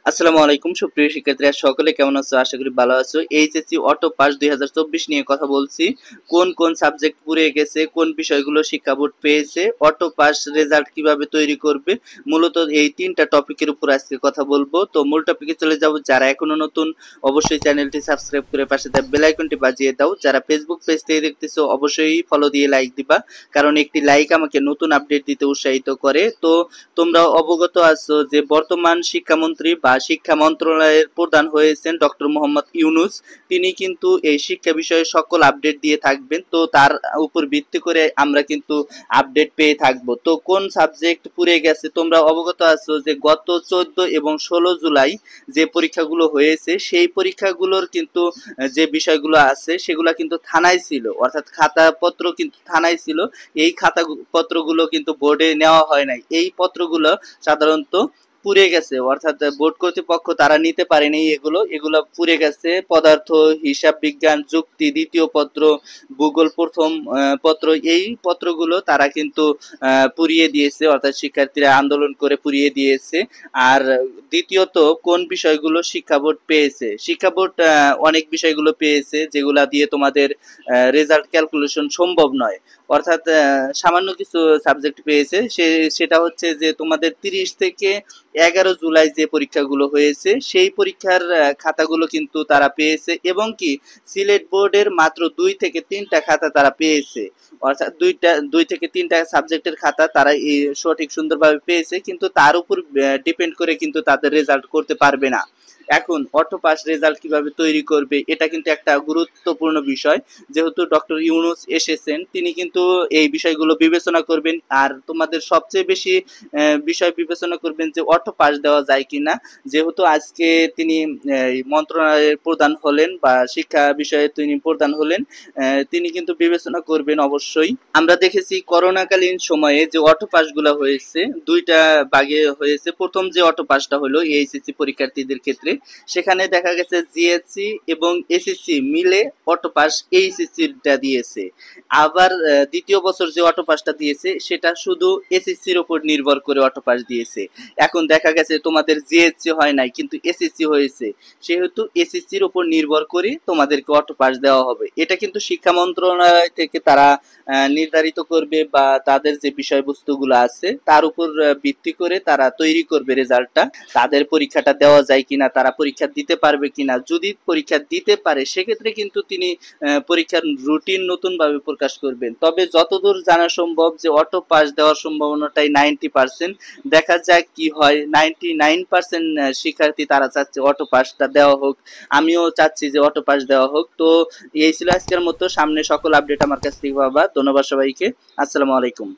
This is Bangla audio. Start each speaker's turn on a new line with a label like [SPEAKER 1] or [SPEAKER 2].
[SPEAKER 1] আসসালামু আলাইকুম সুপ্রিয় শিক্ষার্থীরা সকলে কেমন আছো? আশা করি ভালো আছো। এইচএসসি অটো পাস 2024 নিয়ে কথা বলছি। কোন কোন সাবজেক্ট পুড়ে গেছে, কোন বিষয়গুলো শিক্ষা বোর্ড পেয়েছে, অটো পাস রেজাল্ট কিভাবে তৈরি করবে, মূলত এই তিনটা টপিকের উপর আজকে কথা বলবো। তো মূল টপিকে চলে যাব। যারা এখনো নতুন অবশ্যই চ্যানেলটি সাবস্ক্রাইব করে পাশে দেওয়া বেল আইকনটি বাজিয়ে দাও। যারা ফেসবুক পেজ থেকে দেখতেছো অবশ্যই ফলো দিয়ে লাইক দিবা, কারণ একটি লাইক আমাকে নতুন আপডেট দিতে উৎসাহিত করে। তো তোমরা অবগত আছো যে বর্তমান শিক্ষামন্ত্রী বা শিক্ষা মন্ত্রণালয়ের প্রধান হয়েছেন ডক্টর মোহাম্মদ ইউনুস। তিনি কিন্তু এই শিক্ষা বিষয়ে সকল আপডেট দিয়ে থাকবেন। তো তার উপর ভিত্তি করে আমরা কিন্তু আপডেট পেয়ে থাকবো। তো কোন সাবজেক্ট পুড়ে গেছে তোমরা অবগত আছো যে গত 14 এবং 16 জুলাই যে পরীক্ষাগুলো হয়েছে সেই পরীক্ষাগুলোর কিন্তু যে বিষয়গুলো আছে সেগুলো কিন্তু থানায় ছিল, অর্থাৎ খাতাপত্র কিন্তু থানায় ছিল। এই খাতা পত্রগুলো কিন্তু বোর্ডে নেওয়া হয় নাই। এই পত্রগুলো সাধারণত পুড়ে গেছে, অর্থাৎ বোর্ড কর্তৃপক্ষ তারা নিতে পারেনি। এগুলো পুড়ে গেছে। পদার্থ, হিসাব বিজ্ঞান, যুক্তি দ্বিতীয় পত্র, ভূগোল প্রথম পত্র, এই পত্রগুলো তারা কিন্তু পুড়িয়ে দিয়েছে, অর্থাৎ শিক্ষার্থীরা আন্দোলন করে পুড়িয়ে দিয়েছে। আর দ্বিতীয়ত কোন বিষয়গুলো শিক্ষা বোর্ড পেয়েছে? শিক্ষা বোর্ড অনেক বিষয়গুলো পেয়েছে যেগুলা দিয়ে তোমাদের রেজাল্ট ক্যালকুলেশন সম্ভব নয়। অর্থাৎ সামান্য কিছু সাবজেক্ট পেয়েছে। সেটা হচ্ছে যে তোমাদের 30 থেকে 11 জুলাই যে পরীক্ষাগুলো হয়েছে সেই পরীক্ষার খাতাগুলো কিন্তু তারা পেয়েছে, এবং কি সিলেট বোর্ডের মাত্র 2 থেকে 3টা খাতা তারা পেয়েছে। অর্থাৎ 2 থেকে 3টা সাবজেক্টের খাতা তারা সঠিক সুন্দরভাবে পেয়েছে, কিন্তু তার উপর ডিপেন্ড করে কিন্তু তাদের রেজাল্ট করতে পারবে না। এখন অটো পাস রেজাল্ট কিভাবে তৈরি করবে, এটা কিন্তু একটা গুরুত্বপূর্ণ বিষয়। যেহেতু ডক্টর ইউনুস এসেছেন, তিনি কিন্তু এই বিষয়গুলো বিবেচনা করবেন। আর তোমাদের সবচেয়ে বেশি বিষয় বিবেচনা করবেন যে অটো পাস দেওয়া যায় কিনা। যেহেতু আজকে তিনি মন্ত্রণালয়ের প্রধান হলেন বা শিক্ষা বিষয়ে তিনি প্রধান হলেন, তিনি কিন্তু বিবেচনা করবেন অবশ্যই। আমরা দেখেছি করোনাকালীন সময়ে যে অটো পাসগুলো হয়েছে, দুইটা ভাগে হয়েছে। প্রথম যে অটো পাসটা হলো এইচএসসি পরীক্ষার্থীদের ক্ষেত্রে, সেখানে দেখা গেছে জিএসসি এবং এসএসসি মিলে অটো পাস এইচএসসিটা দিয়েছে। আবার দ্বিতীয় বছর যে অটো পাসটা দিয়েছে সেটা শুধু এসএসসির উপর নির্ভর করে অটো পাস দিয়েছে। এখন দেখা গেছে তোমাদের জিএসসি হয় নাই কিন্তু এসএসসি হয়েছে, সেহেতু এসএসসির উপর নির্ভর করে তোমাদেরকে অটো পাস দেওয়া হবে। এটা কিন্তু শিক্ষা মন্ত্রণালয় থেকে তারা নির্ধারিত করবে, বা তাদের যে বিষয়বস্তুগুলো আছে তার উপর ভিত্তি করে তারা তৈরি করবে রেজাল্টটা। তাদের পরীক্ষাটা দেওয়া যায় কিনা, তারা পরীক্ষা দিতে পারবে কিনা। যদি পরীক্ষা দিতে পারে সেক্ষেত্রে কিন্তু তিনি পরীক্ষার রুটিন নতুন ভাবে প্রকাশ করবেন। তবে যতদূর জানা সম্ভব যে অটো পাস দেওয়ার সম্ভাবনাটাই 90%। দেখা যাক কি হয়। 99% শিক্ষার্থী তারা চাচ্ছে অটো পাসটা দেওয়া হোক। আমিও চাচ্ছি যে অটো পাস দেওয়া হোক। তো এই ছিল আজকের মতো। সামনে সকল আপডেট আমার কাছ থেকে পাবা। ধন্যবাদ সবাইকে। আসসালামু আলাইকুম।